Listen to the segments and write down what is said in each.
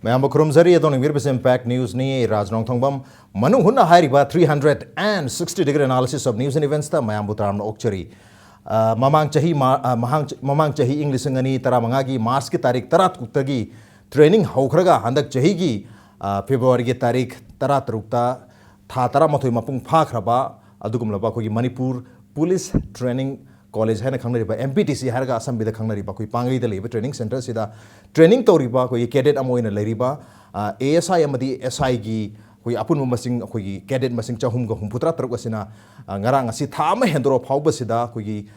Mayam Kurumzari atong Virbis Impact News ni Rajnong Thongbam Manu Hunna Hairiba 360-degree analysis of news and events ta Mayam Butram Okchari Mamang Chahi English ngani tara mangagi Mars ki tarik tarat kuktagi training haukhraga handak chahi gi February ki tarik tarat rukta tha tara mathoi mapung phakraba adugumlaba ko gi Manipur Police Training College है ना खंगनरी बा MPTC हर का असम बिदा खंगनरी बा कोई पांगरी दले बा training centre सिदा ट्रेनिंग तौरी बा कोई कैडेट अमोइन लरी बा ASI अमदी SI की कोई अपुन मसिंग कोई कैडेट मसिंग चाहुम का हुमपुत्रा तरक वसिना ngaraang asi thama hendro phawba sida कोई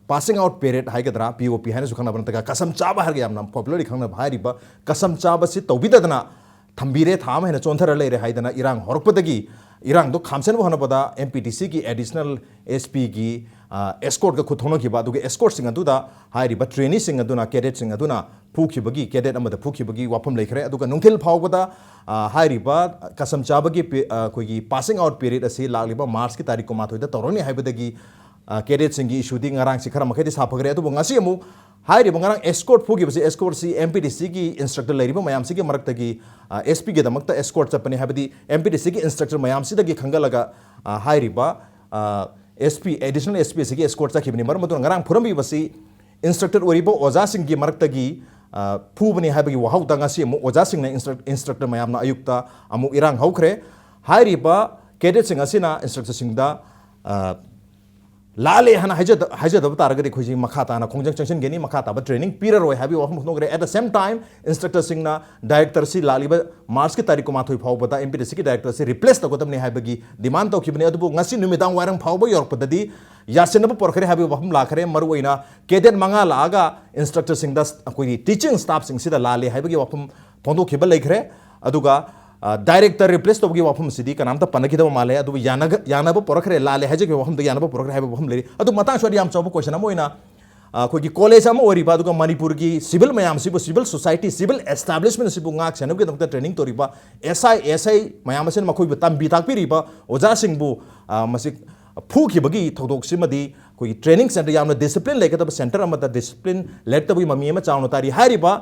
passing out period hai gadra POP है ना सुखना बनता का कसम चाबा हर गया नाम पॉपुलर खंगना भारी बा कसम चाबा सि तौबिदना थंबीरे थाम है ना चोंथर ले रे हाइदना इरांग हरपदगी इरांग दो खामसेन बहना पदा MPTC की एडिशनल SP की escort का खुथोनो की बात escort सिंग अदुदा हाइरी बा ट्रेनी सिंग अदुना कैडेट सिंग अदुना फूखी बगी कैडेट अमद फूखी बगी वापम लेखरे अदुगा नुंथिल फावबदा हाइरी बा कसम चाबगी कोई पासिंग आउट पीरियड असी लागलिबा मार्च की तारीख को माथोइदा तौरोनी हाइबदगी कैडेट सिंग की इशू दी ngaraang si khara makhedi saphagre adu ngasi amu हाइरी बा ngaraang escort फूगी बसी escort si MPTC की इंस्ट्रक्टर लेरिबा मयाम सी के मरक्तगी SP के दमक्ता escort चपनी हाइबदी MPTC की इंस्ट्रक्टर मयाम सी दगी खंगलगा हाइरी बा SP additional SP से escort चा खिबनी मर मतो ngaraang फुरम भी बसी इंस्ट्रक्टर ओरिबो ओजा सिंह की मरक्तगी फूबनी हाइबगी वहाउ तंगासी अमु ओजा सिंह ने इंस्ट्रक्टर मयाम ना अयुक्ता अमु इरांग हौखरे हाइरी बा कैडेट सिंह असिना इंस्ट्रक्टर सिंह दा लाले हना हाइजद तारगदि खुजी मखाता ना खोंजंग चंगसन गेनी मखाता बा ट्रेनिंग पीरियड रोय हाबी वहम नोगरे at the same time instructor Singh ना डायरेक्टर सी लालिबा मार्च की तारीख को माथोय फाव बता MPTC की डायरेक्टर से रिप्लेस तगोतमने हाबगी डिमांड तौखिबने अदुबो ngasi numitang warang फावबो yorpददी यासेनबो परखरे हाबी वहम लाखरे मरुवइना केडेट मंगा लागा इंस्ट्रक्टर सिंह दा कोई टीचिंग स्टाफ सिंह सिदा लाले हाबगी वहम फोंदोखिबा लेखरे अदुगा डायरेक्टर रिप्लेस तौगी वफम सिदी कनाम ता पनखिदब माले अदु यानब परखरे लाले हाजे के वफम द यानब परखरे हाबे वफम लेरी अदु मतां सोरी याम चौब क्वेश्चन अमोइना कोई कॉलेज अम ओरिबा अदुगा मणिपुर की सिविल मयाम सिबो सिविल सोसाइटी सिविल एस्टैब्लिशमेंट सिबो ngaक सेनब के दमता ट्रेनिंग तोरिबा SI मयाम सेन मखोइ बतम बिताक पिरिबा ओजा सिंहबु मसि फुखिबगी थौदोक सिमदी कोई ट्रेनिंग सेंटर यामना डिसिप्लिन लेगदब सेंटर अमदा डिसिप्लिन लेटबी ममी अमा चावनो तारी हारिबा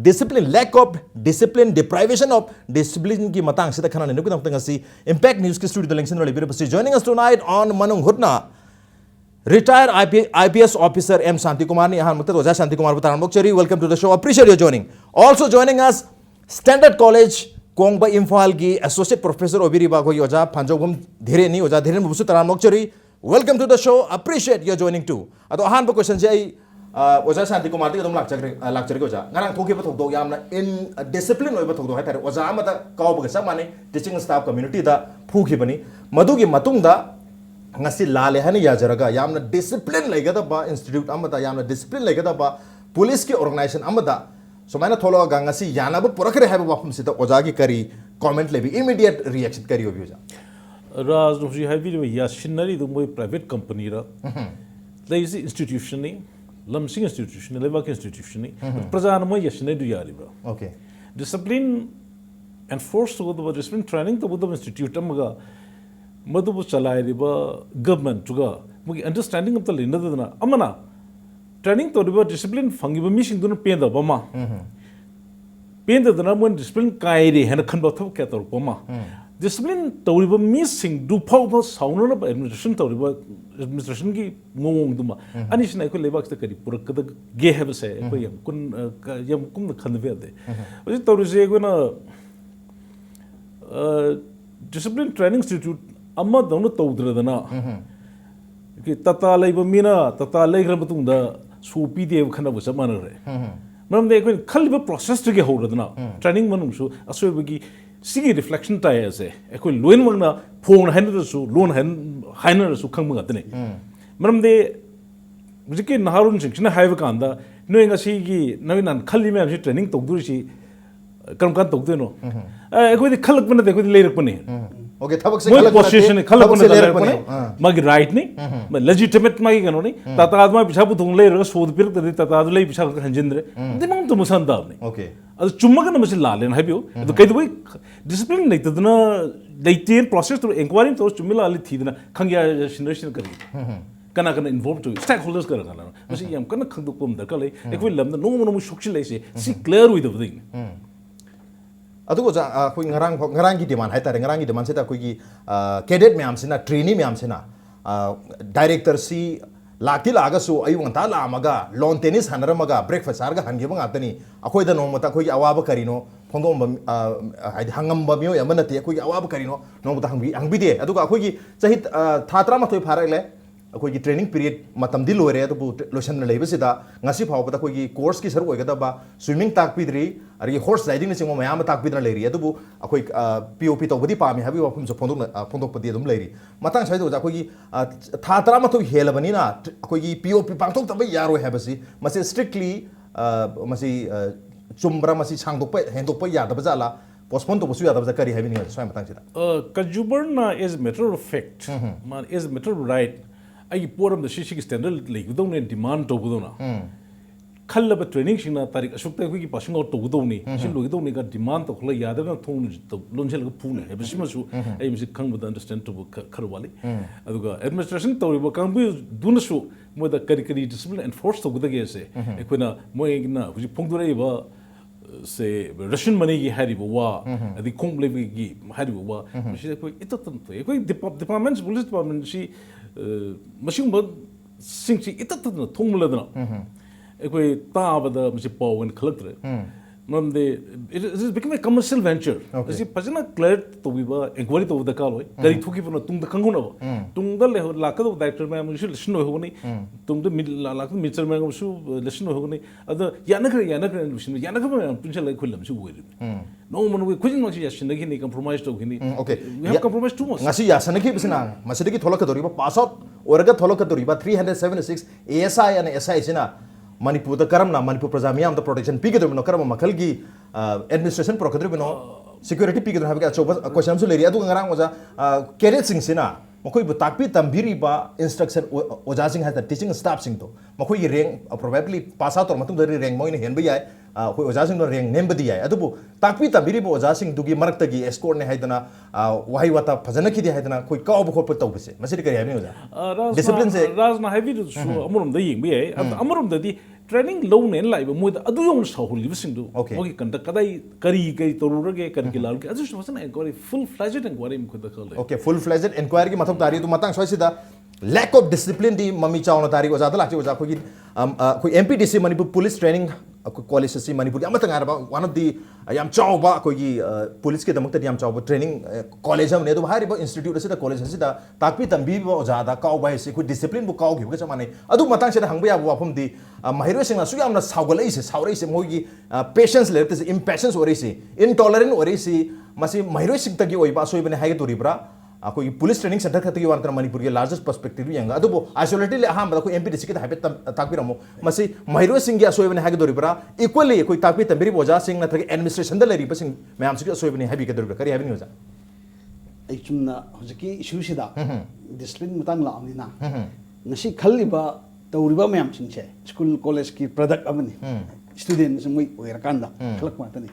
discipline lack of discipline deprivation of discipline की मतंग से खना ने नुकुदम तंगसी Impact News की स्टूडियो लिंक्सन वाले बिरबसी joining us tonight on Manung Hutna retired IPS officer M Shanti Kumar ने यहाँ मतलब वजह शांति कुमार बताना मोक्चरी welcome to the show appreciate your joining also joining us Standard College कोंगबा Imphal की associate professor ओबिरी बागो योजा पंजोगम धीरे नहीं योजा धीरे मुबुसु तरान मोक्चरी welcome to the show appreciate your joining too अतो आहान पर क्वेश्चन से ओजा शांति कुमार ती दम लाक्चर के ओजा ngarang thoki bathok yamna in discipline oi bathok do haitare oza amata kawbga samane teaching staff community da phuki bani madugi matungda ngasi lale hani yajaraga yamna discipline laigada ba institute amata yamna discipline laigada ba police ki organization amada somaina tholo ga ngasi yana ba porakre haiba wafum sita oza gi kari comment lebi immediate reaction kari obi oza raj no haibi ya shinari do moi private company ra there is institution ni Lamsing institution, Levak institution, Prazan Moy Yashne do Yaribra. Okay. Discipline enforced with the discipline training to the institute Amaga Madu Chalai government to go. Understanding of the Linda Amana training to the discipline fungible mission to pay the Bama. Pain the number discipline Kairi and a conductor cat or Boma. Discipline to missing do power sound of administration to administration की मोंग दुमा अनिश ने को लेबाक से करी पूरा कद गे है बसे को यम कुम खंड वे दे उसे तो रुसे को ना डिसिप्लिन ट्रेनिंग इंस्टीट्यूट अम्मा दोनों तो उधर दना कि तता ले बमीना तता ले कर बतूं दा सोपी देव खंड बस मान रहे मतलब देखो खल बे प्रोसेस के हो रहा ना ट्रेनिंग मनूं सो असो बगी सिगी रिफ्लेक्शन टाइम से एक लोन वंगना फोन हैंडल सु लोन हैंडल सु खंग मंगतने मरम दे मुझे के नहारुन शिक्षण हाइव कांदा नोएंगा सिगी नवीन खल्ली में हमसे ट्रेनिंग तो दूर सी कर्म कांड तो दूर नो एक कोई खलक बने देखो लेरक बने ओके थबक से पोजीशन खलक बने लेरक बने मागी राइट नहीं मैं लेजिटिमेट मागी कनो नहीं ताता आदमा पिछा पुतुंग ले रस सोद पिर तदे ताता आदले पिछा हंजिंद्रे दिमाग तो मुसंदा नहीं ओके ಅದು ಚುಮ್ಮಗನ ಮಸಿ ಲಾಲೆನ ಹೈಬಿಯೋ ಅದು ಕೈದು ಬೈ ಡಿಸಿಪ್ಲಿನ್ ನೈತದನ ನೈತೇನ್ ಪ್ರೋಸೆಸ್ ತೋ ಎಂಕ್ವೈರಿ ತೋ ಚುಮ್ಮಿಲ ಅಲ್ಲಿ ಥೀದನ ಖಂಗ್ಯಾ generation curry kana kana involved to stakeholders kara kana masi yam kana khangdu pom da kale ekoi lamda no no shokchi leise si clear with the thing ꯑꯗꯨꯒ ꯑꯩꯈꯣꯏ ꯉꯔꯥꯡꯒꯤ ꯗꯤꯃꯥꯟ ꯍꯥꯏꯇꯥꯔꯦ ꯉꯔꯥꯡꯒꯤ ꯗꯤꯃꯥꯟꯁꯤꯗ ꯑꯩꯈꯣꯏꯒꯤ ꯀꯦꯗꯦꯠ ꯃꯌꯥꯝꯁꯤꯅ ꯇ꯭ꯔꯦꯅꯤ ꯃꯌꯥꯝꯁꯤꯅ ꯗꯥꯏꯔꯦꯛꯇꯔꯁꯤ ꯂꯥꯛꯇꯤ ꯂꯥꯛꯑꯒꯁꯨ ꯑꯌꯨꯛ ꯉꯟꯇꯥ ꯂꯥꯛꯑꯝꯃꯒ ꯂꯣꯟ ꯇꯦꯅꯤꯁ ꯁꯥꯟꯅꯔꯝꯃꯒ ꯕ꯭ꯔꯦꯛꯐꯥꯁ ꯆꯥꯔꯒ ꯍꯟꯈꯤꯕ ꯉꯥꯛꯇꯅꯤ ꯑꯩꯈꯣꯏꯗ ꯅꯣꯡꯃꯇ ꯑꯩꯈꯣꯏꯒꯤ ꯑꯋꯥꯕ ꯀꯔꯤꯅꯣ ꯐꯣꯡꯗꯣꯛꯑꯝꯕ ꯍꯥꯏꯗꯤ ꯍꯪꯉꯝꯕ ꯃꯤꯑꯣꯏ ꯑꯃ ꯅꯠꯇꯦ ꯑꯩꯈꯣꯏꯒꯤ ꯑꯋꯥꯕ ꯀꯔꯤꯅꯣ ꯅꯣꯡꯃꯇ ꯍꯪꯕꯤꯗꯦ ꯑꯗꯨꯒ ꯑꯩꯈꯣꯏꯒꯤ ꯆꯍꯤ ꯊꯥ 18 ꯐꯥꯔꯛꯂꯦ ꯑꯩꯈꯣꯏꯒꯤ ꯇ꯭ꯔꯦꯅꯤꯡ ꯄꯤꯔꯤꯌꯗ ꯃꯇꯝꯗꯤ ꯂꯣꯏꯔꯦ ꯑꯗꯨꯕꯨ ꯂꯣꯏꯁꯟꯅ ꯂꯩꯕꯁꯤꯗ ꯉꯁꯤ ꯐꯥꯎꯕꯗ ꯑꯩꯈꯣꯏꯒꯤ ꯀꯣꯔꯁꯀꯤ ꯁꯔꯨꯛ ꯑꯣꯏꯒꯗꯕ ꯁ꯭ꯋꯤꯃꯤꯡ ꯇꯥꯛꯄꯤꯗ꯭ꯔꯤ ꯑꯗꯒꯤ ꯍꯣꯔꯁ ꯔꯥꯏꯗꯤꯡꯅꯆꯤꯡꯕ ꯃꯌꯥꯝ ꯑꯃ ꯇꯥꯛꯄꯤꯗꯅ ꯂꯩꯔꯤ ꯑꯗꯨꯕꯨ ꯑꯩꯈꯣꯏ POP ꯇꯧꯕꯗꯤ ꯄꯥꯝꯃꯤ ꯍꯥꯏꯕꯒꯤ ꯋꯥꯐꯝꯁꯨ ꯐꯣꯡꯗꯣꯛꯄꯗꯤ ꯑꯗꯨꯝ ꯂꯩꯔꯤ ꯃꯇꯥꯡ ꯁ꯭ꯋꯥꯏꯗ ꯑꯣꯖꯥ ꯑꯩꯈꯣꯏꯒꯤ ꯊꯥ 19 ꯍꯦꯜꯂꯕꯅꯤꯅ ꯑꯩꯈꯣꯏꯒꯤ POP ꯄꯥꯡꯊꯣꯛꯇꯕ ꯌꯥꯔꯣꯏ ꯍꯥꯏꯕꯁꯤ ꯃꯁꯤ ꯁ꯭ꯇ꯭ꯔꯤꯛꯠꯂꯤ ꯃꯁꯤ ꯆꯨꯝꯕ꯭ꯔꯥ ꯃꯁꯤ ꯍꯦꯟꯗꯣꯛꯄ ꯌꯥꯗꯕ ꯖꯥꯠꯂꯥ ꯄꯣꯁꯄꯣꯟ ꯇꯧꯕꯁꯨ ꯌꯥꯗꯕ ꯀꯔꯤ ꯍꯥꯏꯕꯤꯅꯤꯡꯉꯤ ꯁ꯭ꯋꯥꯏ ꯃꯇꯥꯡꯁꯤꯗ ꯀꯟꯖꯨꯃꯔꯅ ꯑꯦज ꯃꯦꯇꯔ ꯑꯣꯐ ꯐꯦꯛꯠ ꯃꯥꯅ ꯑꯦज ꯃꯦꯇꯔ ꯑꯣꯐ ꯔꯥꯏꯠ ꯑꯩꯒꯤ ꯄꯣꯠ ꯑꯃꯗ ꯁꯤꯒꯤ ꯁ꯭ꯇꯦꯟꯗꯔꯗ ꯂꯩꯒꯗꯧꯅꯦ ꯗꯤꯃꯥꯟ ꯇꯧꯒꯗꯧꯅ ꯈꯜꯂꯕ ꯇ꯭ꯔꯦꯅꯤꯡꯁꯤꯡꯅ ꯇꯥꯔꯤꯛ ꯑꯁꯨꯛꯇ ꯑꯩꯈꯣꯏꯒꯤ ꯄꯥꯁꯤꯡ ꯑꯥꯎꯠ ꯇꯧꯒꯗꯧꯅꯤ ꯁꯤ ꯂꯣꯏꯒꯗꯧꯅꯤꯒ ꯗꯤꯃꯥꯟ ꯇꯧꯈꯠꯂꯒ ꯌꯥꯗꯕꯅ ꯊꯣꯡ ꯂꯣꯟꯁꯤꯜꯂꯒ ꯐꯨꯅꯤ ꯍꯥꯏꯕꯁꯤꯃꯁꯨ ꯑꯩ ꯃꯁꯤ ꯈꯪꯕꯗ ꯑꯟꯗꯔꯁꯇꯦꯟ ꯇꯧꯕ ꯈꯔ ꯋꯥꯠꯂꯤ ꯑꯗꯨꯒ ꯑꯦꯗꯃꯤꯅꯤꯁꯇ꯭ꯔꯦꯁꯟ ꯇꯧꯔꯤꯕ ꯀꯥꯡꯕꯨꯗꯨꯅꯁꯨ ꯃꯣꯏꯗ ꯀꯔꯤ ꯗꯤꯁꯤꯄ꯭ꯂꯤꯟ ꯑꯦꯟꯐꯣꯔꯁ ꯇꯧꯒꯗꯒꯦꯁꯦ ꯑꯩꯈꯣꯏꯅ ꯃꯣꯏꯅ ꯍꯧꯖꯤꯛ ꯐꯣꯡꯗꯣꯔꯛꯏꯕ ꯁꯦ ꯔꯁꯟ ꯃꯅꯤꯒꯤ ꯍꯥꯏꯔꯤꯕ ꯋꯥ ꯑꯗꯩ ꯈꯣꯡ ꯂꯩꯕꯒꯤ ꯍꯥꯏꯔꯤꯕ ꯋꯥ ꯃꯁꯤꯗ ꯑꯩꯈꯣꯏ ꯏꯇꯠꯇꯅ ꯊꯣꯛꯑꯦ ꯑꯩꯈꯣꯏ ꯗꯤꯄꯥꯔꯠꯃꯦꯟ ꯄꯨꯂꯤꯁ ꯗꯤꯄꯥꯔꯠꯃꯦꯟꯁꯤ ꯃꯁꯤꯒꯨꯝꯕꯁꯤꯡꯁꯤ ꯏꯇꯠꯇꯅ ꯊꯣꯡꯃꯜꯂꯗꯅ ꯑꯩꯈꯣꯏ ꯇꯥꯕꯗ ꯃꯁꯤ ꯄꯥꯎ ꯑꯣꯏꯅ ꯈꯜꯂꯛꯇ꯭ꯔꯦ ꯃꯔꯝꯗꯤ it is become a commercial venture ꯑꯁꯤ ꯐꯖꯅ ꯀ꯭ꯂꯤꯌꯔ ꯇꯧꯕꯤꯕ ꯑꯦꯟꯀ꯭ꯋꯥꯏꯔꯤ ꯇꯧꯕ ꯗꯔꯀꯥꯔ ꯑꯣꯏ ꯀꯔꯤ ꯊꯣꯛꯈꯤꯕꯅꯣ ꯇꯨꯡꯗ ꯈꯪꯍꯧꯅꯕ ꯇꯨꯡꯗ ꯂꯥꯛꯀꯗꯕ ꯗꯥꯏꯔꯦꯛꯇꯔ ꯃꯌꯥꯝꯒꯤꯁꯨ ꯂꯦꯁꯟ ꯑꯣꯏꯍꯧꯒꯅꯤ ꯇꯨꯡꯗ ꯂꯥꯛꯀꯗꯕ ꯃꯤꯅꯤꯁꯇꯔ ꯃꯌꯥꯝꯒꯤꯁꯨ ꯂꯦꯁꯟ ꯑꯣꯏꯍꯧꯒꯅꯤ ꯑꯗ ꯌꯥꯅꯈ꯭ꯔꯦ ꯂꯣꯏꯁꯤꯟꯕ ꯌꯥꯅꯈ꯭ꯔꯕ ꯃꯌꯥꯝ ꯄꯨꯟꯁꯤꯜꯂꯒ ꯑꯩꯈꯣꯏ ꯂꯝꯁꯤ ꯑꯣꯏꯔꯤꯕꯅꯤ ꯅꯣꯡꯃ ꯈꯨꯗꯤꯡꯃꯛꯁꯤ ꯌꯥꯁꯤꯟꯅꯈꯤꯅꯤ ꯀꯝꯄ꯭ꯔꯣꯃꯥꯏꯁ ꯇꯧꯈꯤꯅꯤ ꯋꯤ ꯍꯦꯞ ꯀꯝꯄ꯭ꯔꯣꯃꯥꯏꯁ ꯇꯨ ꯃꯆ ꯉꯁꯤ ꯌꯥꯁꯟꯅꯈꯤꯕꯁꯤꯅ ꯃꯁꯤꯗꯒꯤ ꯊꯣꯛꯂꯛꯀꯗꯧꯔꯤꯕ ꯄꯥꯁ ꯑꯥꯎꯠ ꯑꯣꯏꯔꯒ ꯊꯣꯛꯂꯛꯀꯗꯧꯔꯤꯕ 376 ASI and SI sina Manipur karamna Manipur praja miyam da protection pigedribno karama makhalgi administration prokadribno security pigedro habga achoba question su leri adu ngarang oja cadet sing sina makoi bu takpi tambiri ba instruction oja sing has the teaching staff sing to makoi rank probably pass out or matung dari rank moine hen ba yai khoi oja sing no rank nem ba di yai adu takpi tambiri ba oja sing dugi marak tagi escort ne haidana wahi wata phajana khidi haidana khoi ka obu khop taw bise masiri kari habni oja discipline se razna habi du su amurum da ying bi ai amurum da di training low ne lai ba moida adu yong sahuli bising du mogi kanta kadai kari torurage kari lalke adu su fasana inquiry full fledged inquiry mu khada khale okay full fledged inquiry ki mathok tari du matang soisida lack of discipline di mami chawna tari oja da lakchi oja khoi khoi MPDC Manipur police training college si Manipur amatang araba one of the yam chawba khoi police ke damakta yam chawba training college am ne du hari ba institute asida college asida takpi tambi ba oja da kaw ba si khoi discipline bu kaw gi ga chamane adu matang sida hangba ya bu wafum di mahiro sing na su yam na sawgalai se saurai se mogi patience le te impatience ori se intolerant ori se masi mahiro sing tagi oi ba soi bane hage tori bra अकोई police training centre खतगी वार मणिपुर के largest perspective young अदुबो isolatedly अहम बदा को MPDC के highway ताकबिरमो मसी महिरो सिंह की असोयबने हागे दोरिबरा इक्वली कोई ताकबि तंबिरी बोजा सिंह नथगे एडमिनिस्ट्रेशन द लेरिबा सिंह मयाम सिके असोयबने हाबि के दोरिबरा करी हाबि नियोजा आई चुमना हजकी इशू सिदा डिसिप्लिन मतंग लामनिना ngasi khaliba tawriba mayam singche school college ki product amani student sumui oirakanda khalak matani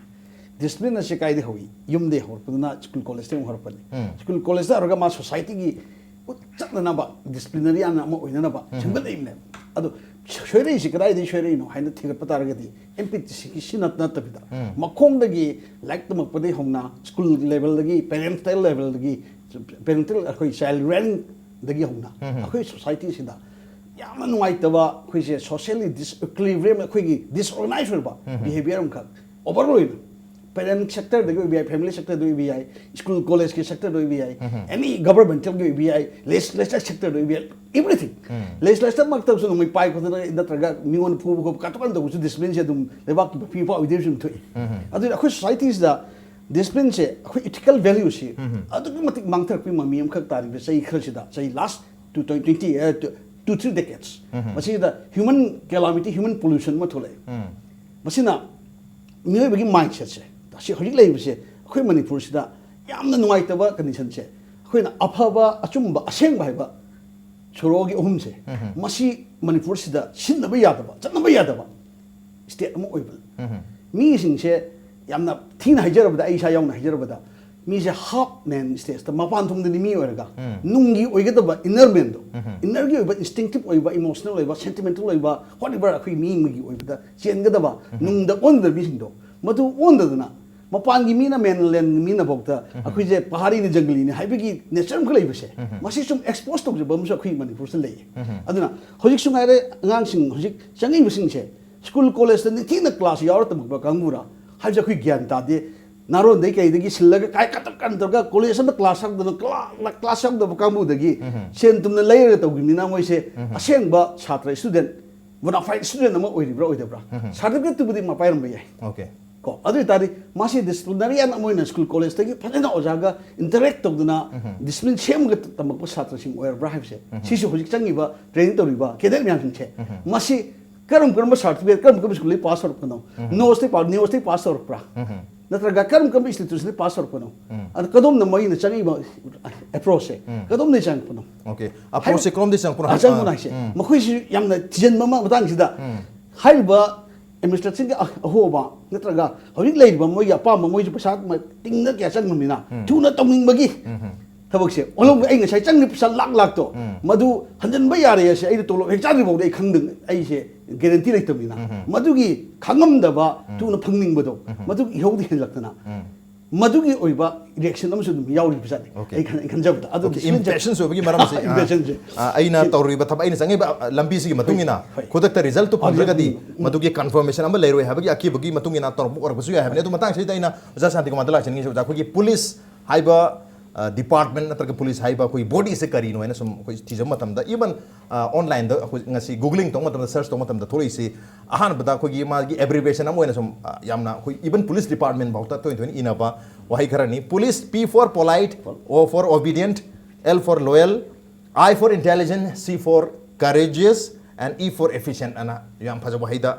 discipline ase kai de hoyi yum de hor puduna school college te hor pani school college da roga ma society gi chatna ba disciplinary ana ma oina ba single imne adu shwere si krai de shwere no haina thiga patar ga di MPDC ki sinat na tabida makhong da gi like to makpade homna school level da gi parental level da gi parental khoi child rearing da gi homna khoi society sida yamna nuai taba khoi se socially disequilibrium khoi gi disorganized ba behavior am kha overload parent sector the BI family sector the BI school college ke sector the BI any governmental the BI legislative sector the BI everything legislative maktab so mai pai ko da traga mion pu ko katapan da discipline se dum lebak people with them to adu akhu society is the discipline se akhu ethical value se adu matik mangthar pi mamiam khak tari be sai khar da sai last 2-3 decades masi the human calamity human pollution ma thole masina mioi bagi mindset se si hojik lei bse khoi manipur sida yamna nuai taba condition che khoina aphaba achumba aseng bai ba chorogi ohum se masi manipur sida sinna ba yadaba channa ba yadaba state mo oibal mi sing se yamna thin hajarabda ai sa yauna hajarabda mi se half man state ta mapan thum de mi oraga nungi oigadaba inner man do inner gi oiba instinctive oiba emotional oiba sentimental oiba whatever akhui mi gi oibda chengadaba nung da on the bi sing do madu on da na मपान की Meena mainland Meena भोक्ता अखुई जे पहाड़ी ने जंगली ने highway की nature को लेबसे मसी सुम expose तो बम सो अखुई मणिपुर से ले अदुना होजिक सुंगारे अंगांग सिंग होजिक चंगी बसिंग छे स्कूल कॉलेज ने थीना क्लास यावर तमक कांगुरा हाइ जखुई ज्ञान तादे नारो दे कई दगी सिल्लग काय कतक kan तोगा कॉलेज में क्लास हक दन क्लास हक दब कांगु दगी सेन तुमने लेयर तौगिमिना मोइसे असेंबा छात्र स्टूडेंट बोनाफाइड स्टूडेंट अमा ओइरिब्रा ओइदब्रा सर्टिफिकेट तुबुदी मपायरम बय ओके को अदु तारी मासी डिसिप्लिनरी एन मोइन स्कूल कॉलेज तगी फजना ओजागा इंटरेक्ट तौदना डिसिप्लिन सेमग तमक छात्र सिंग ओइरब्रा हाइबसे सिसु होजिक चंगिबा ट्रेनिंग तौरिबा केदेल म्याम सिंग छे मासी करम करम सर्टिफिकेट करम स्कूल पास आउट कनो नोस्ते पास आउट प्रा नत्रगा करम इंस्टीट्यूशन पास आउट कनो अद कदम न मई न चंगिबा अप्रोच से कदम ने चंग कनो ओके अप्रोच से क्रम दे चंग पुरा चंग पुना से मखुई यामना थिजन ममा मतंग सिदा हाइबा एडमिनिस्ट्रेशन के अहोबा नत्रगा हौरिक लेबा मोय अपाम मोय पैसा टिंग क्या चंग मिना थुना तंगिंग बगी थबक से ओलों आई ngai चंग पैसा लाख लाख तो मधु हंजन ब यारे से आई तोलो एक चारि बौदे खंग आई से गारंटी लेतमिना मधुगी खंगमदबा तुना फंगनिंग बदो मधु इहोदि हेलक्तना मधुगी ओइबा इलेक्शन अमसु दum यावरि बिसादे आई खंजबदा अदु इम्प्रेशन सो बगी मरम से इम्प्रेशन से आइना तौरिबा थब आइना संगे लंबी सी मतुंगिना खुदक रिजल्ट तो फंगगदी मधुगी कंफर्मेशन अम लेरोय हाबगी अकीबगी मतुंगिना तौर ओरबसु या हाबने तो मतंग से आइना जा शांति को मतला चंगी से जाखोगी पुलिस हाइबा डिपार्टमेंट नत्रग पुलिस हाइबा कोई बॉडी से करी नो सम कोई चीज मतम दा इवन ऑनलाइन दा ngasi गूगलिंग तो मतम सर्च तो मतम दा थोड़ी सी अहान बदा कोई मागी एब्रिविएशन अम ओइना सम यामना कोई इवन पुलिस डिपार्टमेंट बाउता तो इनबा वहाई खरनी police P for polite, O for obedient, L for loyal, I for intelligent, C for courageous and E for efficient ana yam phaja wahai da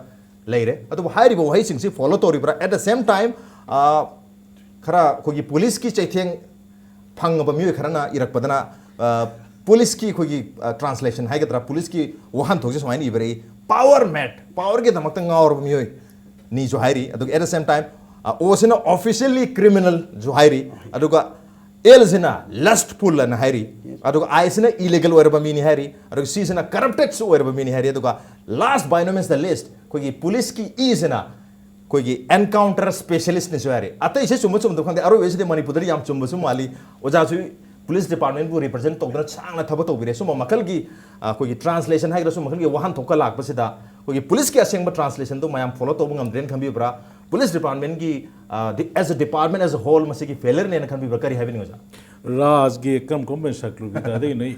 leire adu hairi bo wahai sing si follow to ribra at the same time खरा कोई police की चैथेंग फंग बम्यू Kharna इरक पदना police की कोई translation है कि police की वहां थोक से समाइन इबरे पावर मैट पावर के दमक तंग और बम्यू नी जो हाइरी अदुग एट द सेम टाइम ओ सिना ऑफिशियली क्रिमिनल जो हाइरी अदुग एल सिना लस्टफुल न हाइरी अदुग आई सिना इलीगल ओरबा मीनी हाइरी अदुग सी सिना करप्टेड सो ओरबा मीनी हाइरी अदुग last by no means the list कोई पुलिस की ई सिना कोई एनकाउंटर स्पेशलिस्ट ने सुहारे अतः इसे चुम्ब चुम्ब तो खंदे अरो वैसे मणिपुर याम चुम्ब चुम्ब माली ओजासु पुलिस डिपार्टमेंट को रिप्रेजेंट तौदना चांगना थबक तौबिरे सुम मखल की कोई ट्रांसलेशन है सुम मखल की वहां थोका लाकपसिदा कोई पुलिस की असेंग ट्रांसलेशन तो मयाम फॉलो तौब ngam खंबीब्रा पुलिस डिपार्टमेंट की as a department as a whole मसे की फेलियर ने खंबीब्रा करी हैबिंग ओजा राज के कम कम सकलु बिता दे नहीं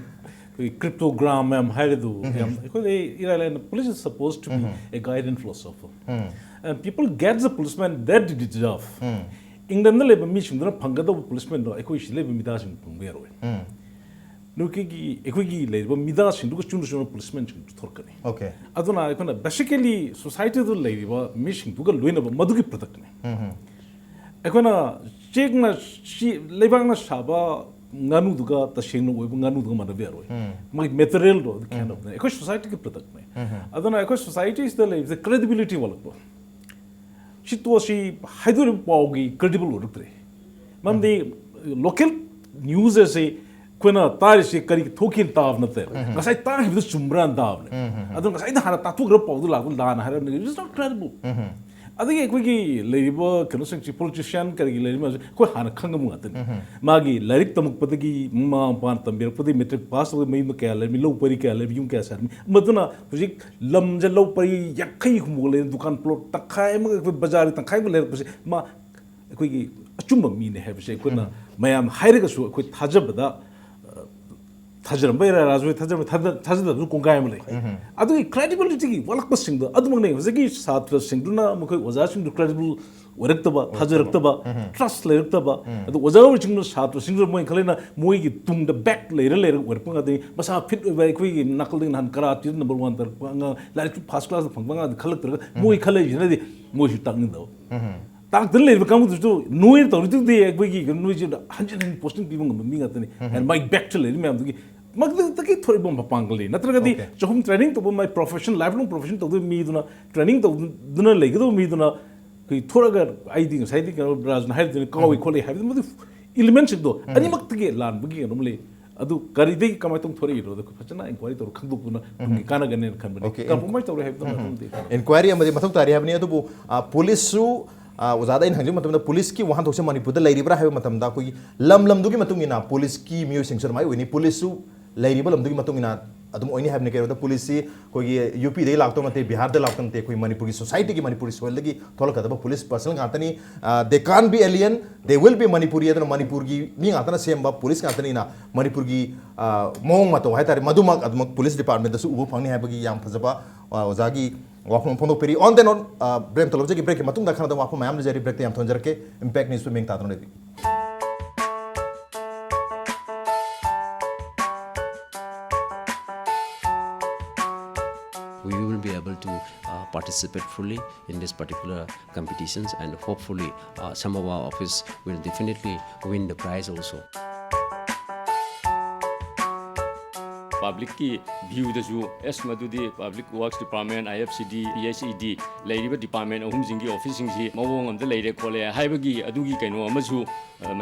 कोई क्रिप्टोग्राम मैम हाइदु कोई इरालन police is supposed to be a guidance philosopher and people get the policeman that did it off England the labor mission the pangado policeman no ekoi shi labor midashin pungero no ki ekoi gi labor midashin du chunu chunu policeman chin thorkani okay aduna ikona basically society the labor mission du ga loina madu ki product ne ekona chekna shi labor na shaba nganu duga tasheng no nganu duga manabero my material do kind of ekoi society ki product ne aduna ekoi society is the credibility walak she to she haidur paugi credible urukre mamdi local news se kona tar se kari thokin tav na ter ngasai ta hi chumran dav ne adu ngasai da hara tatu gro paudu lagu dan hara is not credible adagi ekoi leiba kano sing politician kari leiba ko hana khangam ngaten magi larik tamuk padagi ma pan tambir padi metric pass mai ma kya le mi low pari kya le yum kya sar maduna hujik lam je low pari yakai humole dukan plot takhai ma bazar takhai ma le ma ekoi achumba mi ne have se ko na mayam hairaga su ekoi thajabada थाजरम बैरा राजवे थाजरम थाजद दु कोंगाय मले अदु credibility की वलक busing the अदु मंगने हजगी छात्र सिंगदुना मखै ओजा सिंग credible वरक्तबा थाजरक्तबा trust लेरक्तबा अदु ओजा सिंग छात्र सिंग मोय खलेना मोय की तुंग द बैक लेर वरपंग अदि मसा फिट बै कोई नकल दिन हन करा ति नंबर 1 तर लाइक फर्स्ट क्लास फंगबा खलक तर मोय खले जिनदि मोय तांग दो तांग दल लेर काम दु नोय तो दु दे कोई नोय जि हंजन पोस्टिंग पीबंग मी गतनी एंड माय बैक टू लेर मैम दु मगद तकी थोड़ी बम पांगली नत्रगदी जहुम training to my profession life long profession to me दुना ट्रेनिंग तो दुना लेगदो मी दुना कि थोड़ागर आईदी साइदी राज हाइद कावी खोले हाइद मदु एलिमेंट्स दो अनिमक तगे लान बगी नमले अदु करिदे कमाय तुम थोड़ी रो फचना इंक्वायरी तो खंदुना काना गने खनबने कंप्रोमाइज तो हाइद इंक्वायरी अमदि मथक तारी हाबनी अदु पुलिस सु ओजादा इन हंजिंग मतम पुलिस की वहां थोसे मणिपुर लेरिब्रा है मतम दा कोई लम दुगी मतुंगिना पुलिस की मियो सिंग सरमाई ओइनी पुलिस सु लेरिबा लम दुगी मतुंगिना अदुम ओइनी हैबने के पुलिस सी कोई यूपी दे लागतो नते बिहार दे लागतो नते कोई मणिपुर की सोसाइटी की मणिपुरी सोल लगी थोल कदब पुलिस पर्सनल गातनी they can be alien they will be Manipuri अदन मणिपुर की मी गातना सेम पुलिस गातनी ना मणिपुर की मोंग मतो है तारे मधुमक अदमक पुलिस डिपार्टमेंट दसु उबो फंगनी हैबगी याम फजबा ओजागी वाफम फोंदो पेरी ऑन देन ऑन ब्रेम तलोजे की ब्रेक के मतुंग दखना द वाफम मैम जरी ब्रेक ते याम थोंजर के इंपैक्ट न्यूज़ पे Ming तातनो नेदी we will be able to participate fully in these particular competitions, and hopefully some of our office will definitely win the prize also. Public की view दजु एस मधुदी Public Works Department, IFCD, PHED लेरिबा department अहुम जिंगी office जिंगी मवोंग अमदा लेरे खोले हाइबगी अदुगी कैनो अमजु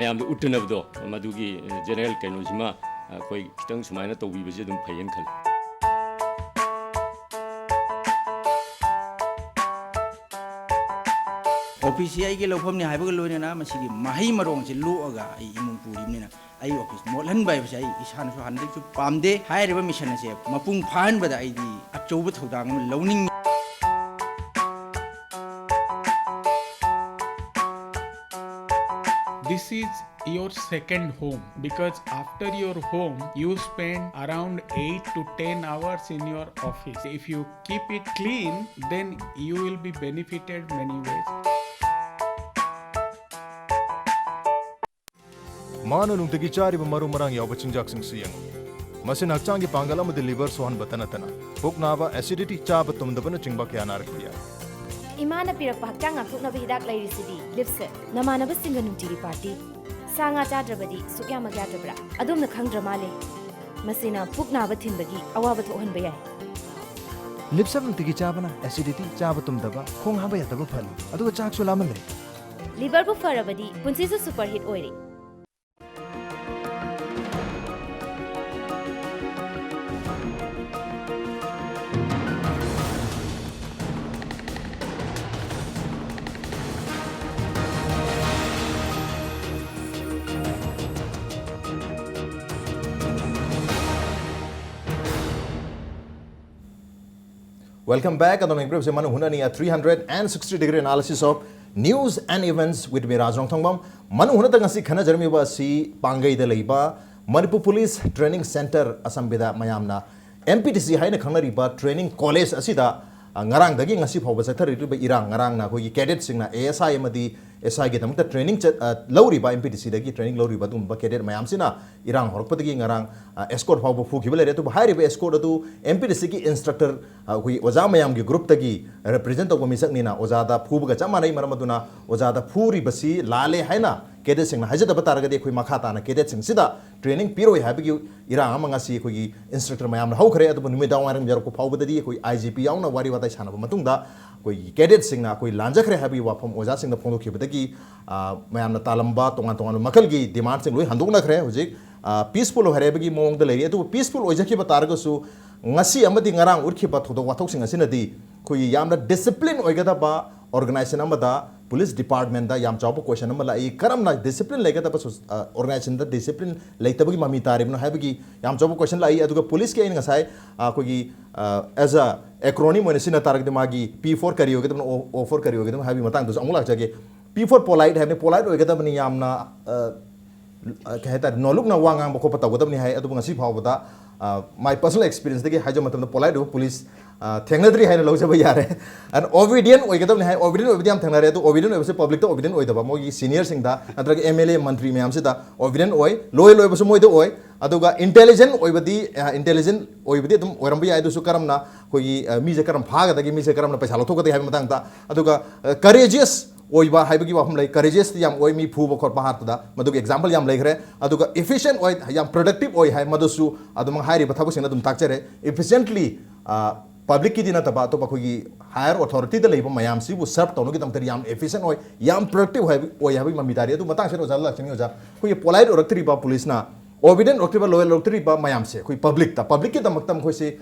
मयाम द उट्टनबदो मधुगी general कैनो जिमा कोई खितंग सुमाइना तौबीबजे दुम फैयन खल ऑफिस की लौफमने हाइबग लोइना मसिगी माही मरोंग से लोअगा आई इमुंग पुरीमनेना आई ऑफिस मोलहन बाय बसे आई इसानसु हानदे पामदे हाइरेबा मिशन से मपुंग फाहनबदा आईदी अचौब थौदांग लौनिंग This is your second home, because after your home you spend around 8 to 10 hours in your office. If you keep it clean, then you will be benefited many ways. मानो नुंतगी चारिब मरु मरांग याव चिंजाक सिंग सियंग मसिन हक्चांग की Pongal अमद liver Sohan बतन तना पुक नाबा acidity चाब तुमदबन चिंबा क्या नारक दिया इमाना पिरक हक्चांग आथोकनब हिदाक लैरिसिदी लिप्से नमानब सिंग नुंतिगी party सांगा चाद्रबदी सुक्या मग्याद्रबरा अदुमना खंग्र माले मसिना पुक नाब थिनबगी अवाब थोहन बयाय लिप्सब नुंतिगी चाबना acidity चाब तुमदबा खोंग हाबा यातब फली अदुगा चाकसु लामन ले लिवर बु फरबदी पुंसीसु सुपर हिट ओइरे Welcome back. Adon Ingrid se manu hunani a 360-degree analysis of news and events with me Rajrong Thongbam. Manu hunata ngasi khana jarmi ba si pangai da leiba Manipur Police Training Center asambida mayamna MPTC haina khanari ba training college asida ngarang dagi ngasi phawba sathari ba irang ngarang na khoi cadet singna ASI amadi SI ge tamta training lauri ba MPTC dagi training lauri ba dum ba cadet mayam sina irang horpatagi ngarang escort phawba phu khibale re tu hairi ba escort atu MPTC ki instructor khoi oja mayam ge group tagi represent to misak ni na oja da phu ga chama nai maramaduna oja da phu ri basi lale haina cadet singna hajada ba targa de khoi makha ta na cadet sing sida training piro habigi irang amanga si khoi instructor mayam na haukhre atu numi da waram jar ko phawba dadi khoi IGP yauna wari watai sana ba matungda कोई cadet Singh ना कोई लांजखरे है भी वाफम ओजा Singh फोंदो खिबदगी ma'am तालंबा तोंगा तोंगा मखल की demand Singh लोई हंदोक नखरे हुजिक peaceful हरेबगी मोंग the लेरी तो peaceful ओजखि बतारगसु ngasi amadi ngarang urkhi ba thodo wathok sing asinadi khoi yamna discipline oigada ba organization amada police department da yam chawbo question amala I karamna discipline legada ba organization da discipline leitabagi mami taribno habagi yam chawbo question la I aduga police ke ngasai khoi as a acronym when sina tarag magi P4 kariyoge tam O4 kariyoge tam habi matang dus amula jage P4 polite have polite oigada bani yamna kaheta no look na wangang ba ko pataw gadam ni hai adu ngasi phawbada my personal experience degi hajo matam polite police थेंगनद्री है लौजब यारे and obedient ओइगदम है obedient थेंगनरे तो obedient ओबसे public तो obedient ओइदबा मोगी senior सिंग दा नत्रग MLA मंत्री ma'am से दा ओबिडियंट ओइ लोय लोय बसु मोइदो ओइ अदुगा इंटेलिजेंट ओइबदी इंटेलिजेंट ओइबदी तुम ओरम याय दुसु करमना कोई मी जे करम भाग दगी मी जे करमना पैसा लथोकदे है मतंग दा अदुगा करेजियस ओइबा हाइबगी वाफम लै करेजियस याम ओइ मी फुब खर पहात दा मदुग एग्जांपल याम लैखरे अदुगा एफिशिएंट ओइ याम प्रोडक्टिव ओइ हाइ मदुसु अदुम हाइरि बथाबो सिंना दुम ताकचरे एफिशिएंटली पब्लिक की दिना तबा तो बखोगी हायर अथॉरिटी द लेबो मयाम सिबु सर्व तौनो की तमतरी याम एफिशिएंट ओइ याम प्रोडक्टिव है ओइ हाबी ममितारी तो मतंग से ओजा लक्षणी ओजा कोई पोलाइट ओरक्तरी बा पुलिस ना ओबिडेंट ओरक्तरी लॉयल ओरक्तरी बा मयाम से कोई पब्लिक की दमकतम खोइ से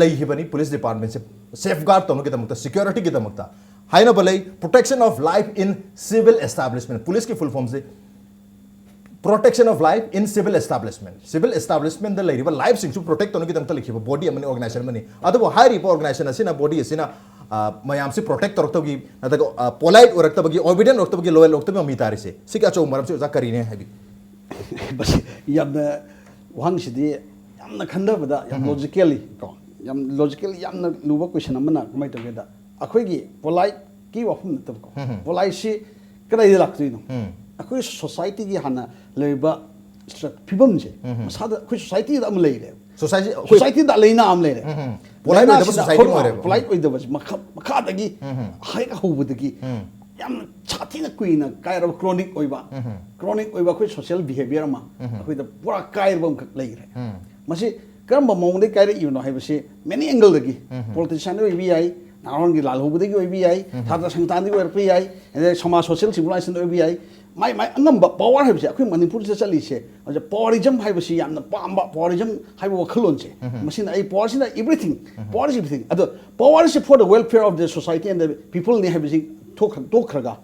लैहिबनी पुलिस डिपार्टमेंट से सेफगार्ड तौनो की दमकता सिक्योरिटी की दमकता हाइना बले protection of life in civil establishment police की फुल फॉर्म से protection of life in civil establishment द लेरिबा लाइफ सिंग प्रोटेक्ट तोन की तमता लिखिबा बॉडी अमनि ऑर्गेनाइजेशन मनी अदबो हाइरिबा ऑर्गेनाइजेशन असिना बॉडी असिना मयाम से प्रोटेक्ट तोरक्तबगी नतग पोलाइट ओरक्तबगी ओबिडियंट ओरक्तबगी लोयल ओरक्तबगी मितारि से सिका चौ मरम से जा करिने हैबी बस यामना वहांसिदी यामना खंदबदा याम लॉजिकली को याम लॉजिकली यामना लुबा क्वेश्चन अमना कमाय तगेदा अखोइगी पोलाइट की वफम नतब को पोलाइट से कदाइ लाक्तुइनो अखोइ सोसाइटी की हाना लेबा फिबम से मसाद अखोइ सोसाइटी दा अम लेरे सोसाइटी दा लेना अम लेरे पोलाइट ओइदब सोसाइटी मोरे पोलाइट ओइदब मखा दगी हाइ होबदगी याम छाती न कुइना कायरब क्रोनिक ओइबा अखोइ सोशल बिहेवियर मा अखोइ दा पूरा कायरबम खक लेरे मसे करम मौंग दे कायरे इनो हाइबसे मेनी एंगल दगी पॉलिटिशियन ओइबी आई नारन की लाल होबदगी ओइबी आई छात्र संगठन दी ओरपी आई एने समाज सोशल सिविलाइजेशन ओइबी आई माइ अंगम पावर है अखोइ मणिपुर से चली से अजे पावरिज्म है यामना पाamba पावरिज्म है वखलोन से मसिन आई पावर सिना एवरीथिंग पावर इज एवरीथिंग अदो power is for the welfare of the society and the people ने है तोखरगा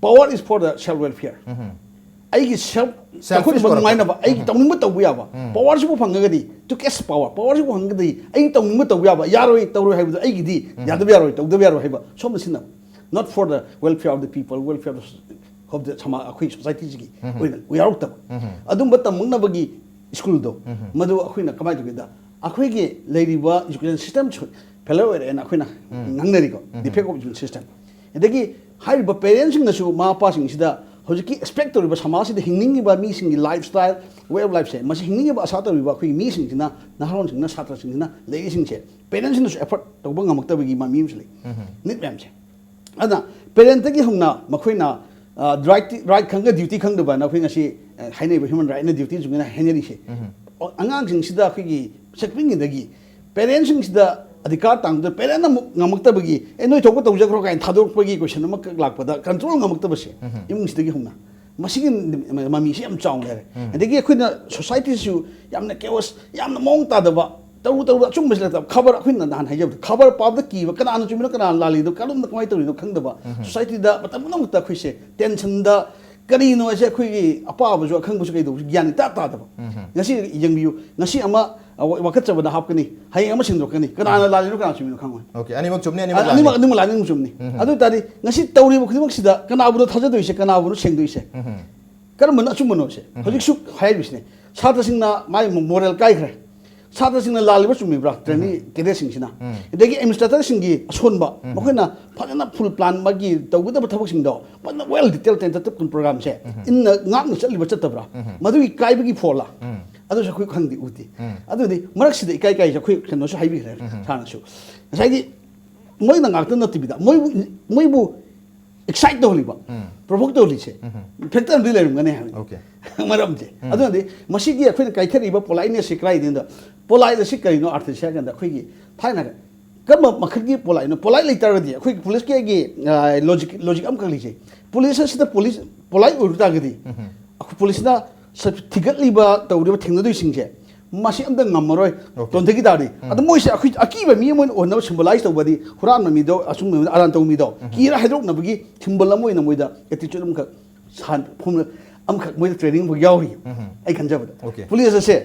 power is for the self welfare आई सेल्फ अखोइ माइनबा आई तौनिंग तौबा याबा पावर से फंगगदी टू कैश पावर से फंगगदी आई तौनिंग तौबा याबा यारोय तौरोय है आई गिदी यादब यारोय तौदब यारोय है सोम सिना not for the welfare of the people welfare of the sama akhui society ji we are out adum batam mungnabagi school do madu akhui na kamai to da akhui ge leiriba education system fellow and akhui na nangnari ko defect of education system edagi hariba parents sing na su ma pa sing sida hojiki expect to riba sama si de hingning ba mi sing lifestyle way of life se mas hingning ba sa to riba akhui mi sing na naharon sing na satra sing na leiri sing se parents sing na su effort to ba ngamak ta bagi ma mi sli nit mem se ana parent gi humna makhoi na right khanga duty khang ba na phing asi hainai ba human right na duty jungna hainari se angang sing sida khigi sakping dagi parents sing sida adhikar tang da parent na ngamakta bagi enoi thok to jakro kain thadok pagi question ma lak pada control ngamakta ba se imung sida gi humna masigi mami se am chaung le adagi khoi na society su yamna chaos yamna mong ta da ba तौ chung mesla ta khabar khun na han haijab khabar pab da ki kana anu chumina kana lali do kalum da kamai tori do khang da ba society da matam na ta khoi se tension da kari no se khoi gi apa ba jo khang bu se kai do gyan ta da ba ngasi yang biu ngasi ama wakat chaba da hap kani hai ama sing do kani kana lali no kana chumina khang okay ani mak chumni ani lali no chumni adu tari ngasi tauri bu khidmak sida kana bu thaja do se kana bu sing do se kar man achum no se hojik su hai bisne chhatra sing na mai moral kai khre सादा सिंह लालिबा चुमिब्रा trainee केदे सिंह इदगी administrator सिंगी असोनबा मखोना फजना फुल प्लान मागी तौगदब थबक सिंह दो फजना वेल डिटेल टेंटेटिव प्रोग्राम से इन ngak चलिबा चतबरा मदुगी काइबगी फोला अदु सखोइ खंगदि उति अदुदि मरक सिदे इकाइ काइ सखोइ खनो सु हाइबि रे सानसु साइदि मोइना ngak त नतिबिदा मोइबु एक्साइट दोलिबा प्रोवोक दोलिसे फैक्टर दि लेरम गने ओके मरम जे अदुदि मसिगी अखोइ काइथरिबा पोलाइने सिक्राइ दिनदा पोलाई द सिकरिनो अर्थ सेकंड द खुगी थाइना कम मखगी पोलाई नो पोलाई लेटर दि खुगी पुलिस के लॉजिक अम कली से पुलिस से पुलिस पोलाई उर्ता गदि पुलिस ना सब थिगतलिबा तौरिबा थिंगदुइ सिंजे मासी अमद ngमरोय तोंथगी दादी अद मोइसे अखि अकीबा मी मोइन ओन सिंबलाइज तौबदी हुरान मी दो असुम आरान तौ मी दो कीरा हेदोक नबगी थिंबल मोइन मोइदा एटीट्यूड अम सान फुम अम मोइदा ट्रेनिंग बु यावरी आई खंजबदा पुलिस से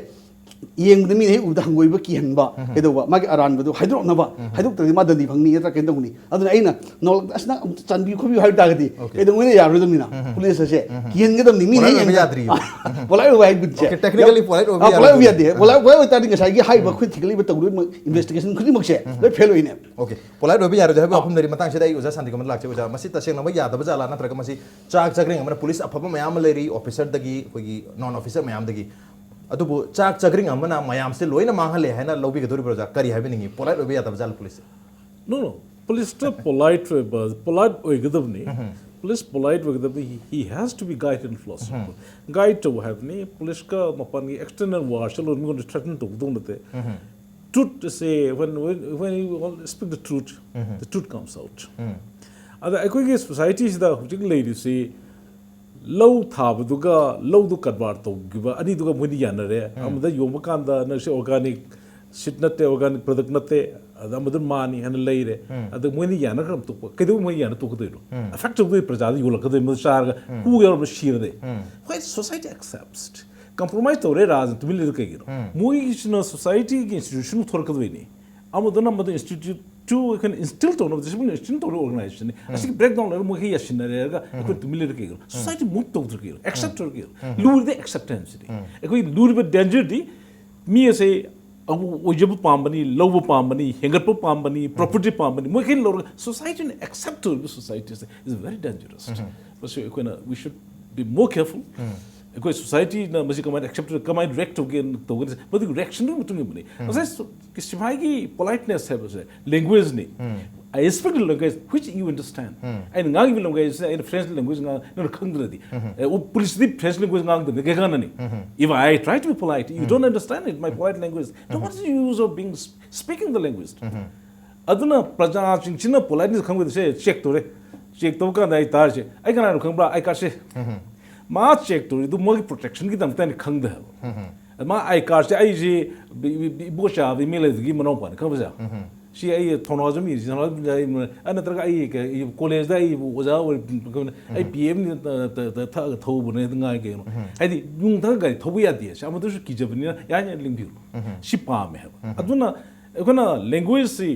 येंग दमी ने उदा हंगोइबा की हनबा केदोबा मागे अरान बदो हाइड्रोकनबा हाइड्रोक्तदि मा दनि भंगनी यत्रा केन्दोगनि अदुना आइना नोल असना चानबि खोबि हाइ तागदि केदोगनि यारदमिना पुलिस से कियनगदमनि मी ने याद्रि बोलाइ वाइ गुड से टेक्निकली पोलाइट ओबि यादि बोलाइ तादि गसाइ गी हाइबा खुइ थिकलिबा तौरु इन्वेस्टिगेशन खुनि मक्से लै फेल होइने ओके पोलाइट ओबि यारदि हाबि अफम दरि मतंग से दाइ उजा शांति कमन लाक्से उजा मसि तसेंग नम यादब जाला नत्रग मसि चाक चग्रिंग हमर पुलिस अफब मयाम लेरि ऑफिसर दगी खोगी नॉन ऑफिसर मयाम दगी अदुबु चाक चग्रिंग अमना मयाम से लोइना मांगले हैना लौबी गदोरि ब्रोजा करी हाबिनिंगी पोलाइट ओबि यादब जाल police no police to polite oigdabni police polite oigdabni he has to be guide and philosopher guide to have ni police ka mapan gi external martial or going to threaten to do nate truth to say when you speak the truth comes out ada ekoi gi society is the particularly say low thabuga low du kadwar to giba ani duga muni yanare amda yoma kanda na se organic ꯁꯤꯠ ꯅꯠꯇꯦ organic product ꯅꯠꯇꯦ ꯑꯃꯗꯨ ꯃꯥꯅꯤ ꯍꯥꯏꯅ ꯂꯩꯔꯦ ꯑꯗ ꯃꯣꯏꯅ ꯌꯥꯅꯈ꯭ꯔꯕ ꯇꯣꯛꯄ ꯀꯩꯗꯧꯕ ꯃꯣꯏ ꯌꯥꯅ ꯇꯣꯛꯀꯗꯣꯏꯅꯣ ꯑꯦꯐꯦꯛ ꯇꯧꯗꯣꯏ ꯄ꯭ꯔꯖꯥꯗ ꯌꯣꯜꯂꯛꯀꯗꯣꯏ ꯃꯗꯨ ꯆꯥꯔꯒ ꯍꯨ ꯌꯥꯎꯔꯕ ꯁꯤꯔꯗꯤ ꯍꯣꯏ society ꯑꯦꯛꯁꯦꯞꯁ compromise tore raz to milir kegiro moi no society ki institution thorkadweni amadona madu institute to can instill to no discipline institute to organization asik breakdown le mo hi yasinare ga ko to milir kegiro society move to kegiro accept to kegiro lure the acceptance di ko lure be danger di mi ase ojabu pambani lowu pambani hengarpu pambani property pambani mo kin lor society accept to society is very dangerous so we should be more careful because society na masi kamai accept kamai direct again to but the reaction no mutung ni asa kismai ki politeness hai base language ni I expect language which you understand and ngang bi language in French language nga no khangdra di o police di French language ngang de ga na ni if I try to be polite you don't understand it my polite language then what is the use of being speaking the language aduna praja chingchina politeness khangwe se check to ka dai tar che ai kana no khangbra ai ka se ma check to do mo protection ki damta ni khang da ma ai car se ai ji bo sha bi mele gi mano pa khang ba si ai thono jami ji thono ana tra ai college da ai oja ai pm ni ta tho bu ne ngai ge no ai di yung ta ga tho bu ya di sa ma du ki jab ni ya nya ling bi si pa me aduna ekona language si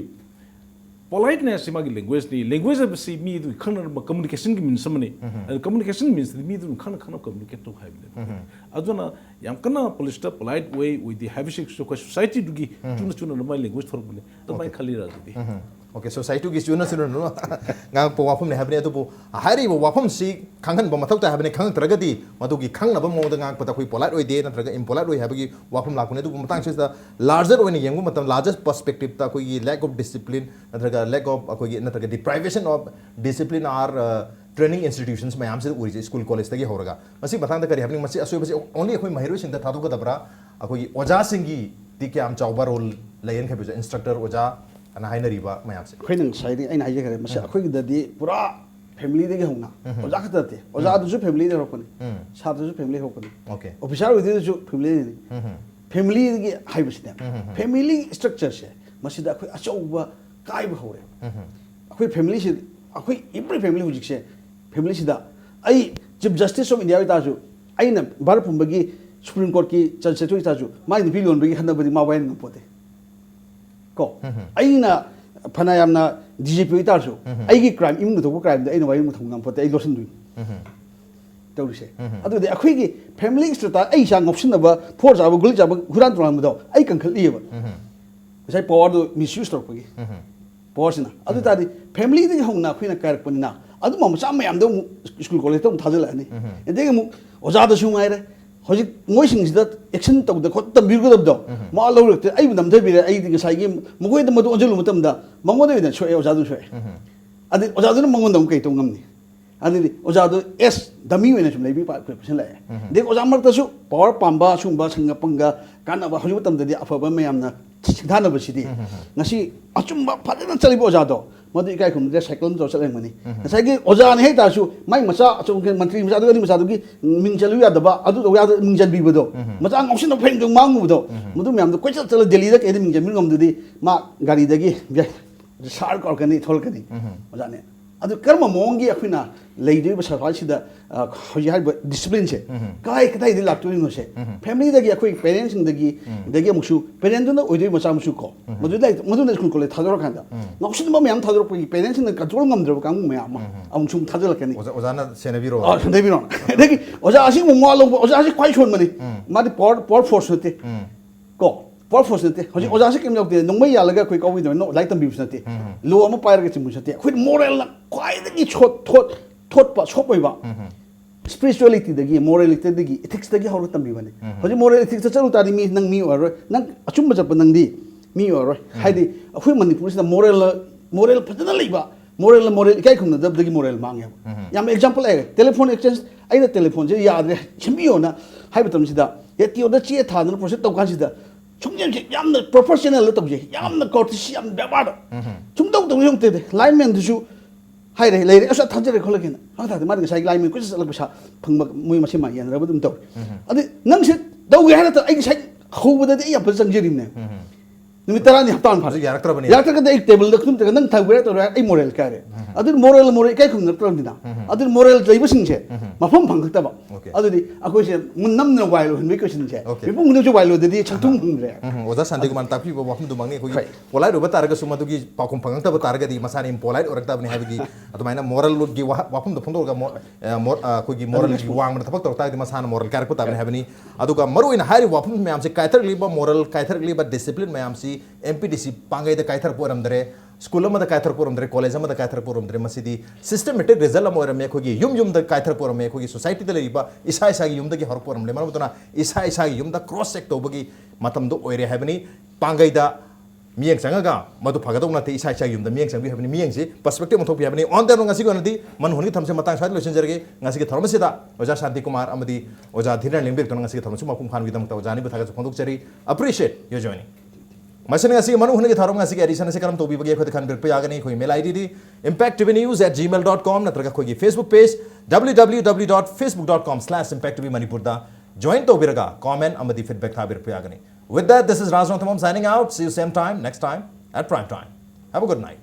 politeness is language. Language is communication means something. Communication means the means can communicate to have. Aduna yam kana polite way with the habit society to give to my language for me. That my career is. Okay, society is juna sino no. Ngang po wapom ne habne to po. Hari po wapom si kangan ba mathau ta habne kang tragadi madugi kang na ba mo ngang pata koi polite way de na traga impolite way habagi wapom lakune to matang se the larger way ne yangu matam largest perspective ta koi lack of discipline na traga lack of koi na traga deprivation of discipline or training institutions mayam se uri school college ta gi horaga masi matang da kari habne masi asoi basi only koi mahiro sing da thadu ga dabra koi oja singi ti ke am chawba role layen khabi instructor oja ana hainariba mayam se khoi nang sai ai nai jare masa khoi da di pura family de hona oja khata te oja du family de rokoni sa du family rokoni okay officer with du family ni family gi hai bisne family structure se masi da khoi achauba kai ba hore khoi family se khoi every family hujik se family se da ai chief justice of india ta ju ai na bar pumbagi supreme court ki judge se ta ju mai ni billion bagi handa badi ma wain ngopote ko aina phana yamna DGP tar so aigi crime im no to crime da aina wai mu thongam phote ai losin du tawri se adu de akhoi gi family strata ai sa ngopsin ba for ja ba gul ja ba huran tram do ai kan khali ba sai power do misuse tor pagi power sina adu ta di family de hongna khoina kar panina adu ma sa mayam do school college to thajala ni ede mu oja da su ngai re hoji ngoi sing sida action to da khot tam bir go do ma lo rek ai nam thai bi ai di sai gi mogoi da madu onjelu matam da mango da so e oja du so adi oja du mango dam kai to ngam ni adi oja du s dami we na sum lai bi pa question la de oja mar ta su power pamba sum ba sanga panga kana ba hoji matam da di afa ba mayam na thana ba sidi ngasi achum ba phadana chali bo oja do madu ikai khum de cycle to chale mani sai gi oja ne hai ta su mai masa achum ke mantri masa du ni masa du gi ming chalu ya da ba adu do ya ming jan bi bo do masa ngong sin pheng do mangu do madu myam do koi chal delhi da ke ming jan ngom du di ma gari da gi sar kor kani thol kani oja ne adu karma mongi akhina leidui ba sarwal sida hoji hai discipline se kai kadai di laptu no se family da gi akhoi parents sing da gi musu parent do na oi macha musu ko madu na school college thador khanda ngoksin ba myam thador pi parents sing control ngam dro kang myam am sum thador kani oja na senabiro senabiro dagi oja asing mo ngalo oja asing kwai chon mani ma di por force te ko por force te hoji oja asing kim jok de nongmai ya laga koi kawi do no lai tam bi te lo am pair ga chimu te khoi moral na kwai da gi thot pa chop ba spirituality da gi morality da gi ethics da gi hor tam bi bane hoji moral ethics chalu ta di mi nang mi or nang achum ba chap nang di mi or haidi khoi manipur sida moral phadana leiba moral kai khum na dab da gi moral mang ya yam example ai telephone exchange ai da telephone je ya de chimiyo na hai batam sida yati oda chi tha na process tau kan sida chung yam na professional tau je yam na courtesy yam ba ba chung tau yong te lineman du su hai re le asa thajere kholagin ha ta ma sai lineman ku sa lag sa phang mui ma sima yan ra ba dum tau adi nang se dau ge ha ta ai sai khu ba da ya ba sang jirim ne नुमित तरानी हप्ता फार यारक्तरबनी यारक्तरगद एक table दखुम तक नंग थागबरे तो आई moral कारे अदु moral काय खुम नत्रदिना अदु moral जैब सिंगसे मफम फंगतबा अदुदि अखोइसे मुन्नम न वाइलो हनबे क्वेश्चन छे बिपुंग नु वाइलो ददि छथुम हुंग्रे ओजा शांति कुमार तापी बो वफम दुमंगनी कोई पोलाइट उब तारग सुमदुगी पाकुम फंगतब तारगदी मसानी पोलाइट ओरक्तबनी हाबिगी अदुमाइना मोरल लुगी वफम दु फंदोगा कोई मोरल की वांग मन थपक तोरता मसाना मोरल कारक ताबनी हाबनी अदुगा मरुइन हारि वफम म्याम से काइथर लिबा मोरल काइथर लिबा डिसिप्लिन म्याम सी MPDC पांगई द काइथर पोरमदरे स्कूल में काइथर पोरमदरे कॉलेज में काइथर पोरमदरे मसीदी सिस्टमेटिक रिजल्ट अम ओरमे खोगी युम द काइथर पोरमे खोगी सोसाइटी द लेबा इसा इसा युम द की हर पोरमले मरमतुना इसा इसा युम द क्रॉस चेक तोबगी मतम दो ओइरे हाबनी पांगई द मियंग संगगा मधु फगदौ नते इसा इसा युम द मियंग संगबी हाबनी मियंग से पर्सपेक्टिव मथोपी हाबनी on the ngasi go nadi man huni thamse matang sa lotion jarge ngasi ke thormasida oja shanti kumar amadi oja dhiran lingbir ton ngasi ke thormasu mapum khan gidam ta oja ni bathaga phonduk chari appreciate yo joining मसन ngasi manu huni ke thorom ngasi ke edition se karam tobi bagi khod khan bir pe agani khoi mail id di impacttvnews@gmail.com natraga khoi Facebook page www.facebook.com/impacttvmanipur da join to biraga comment amadi feedback tha bir pe agani. With that, this is Rajnath Tamam signing out. See you same time next time at prime time. Have a good night.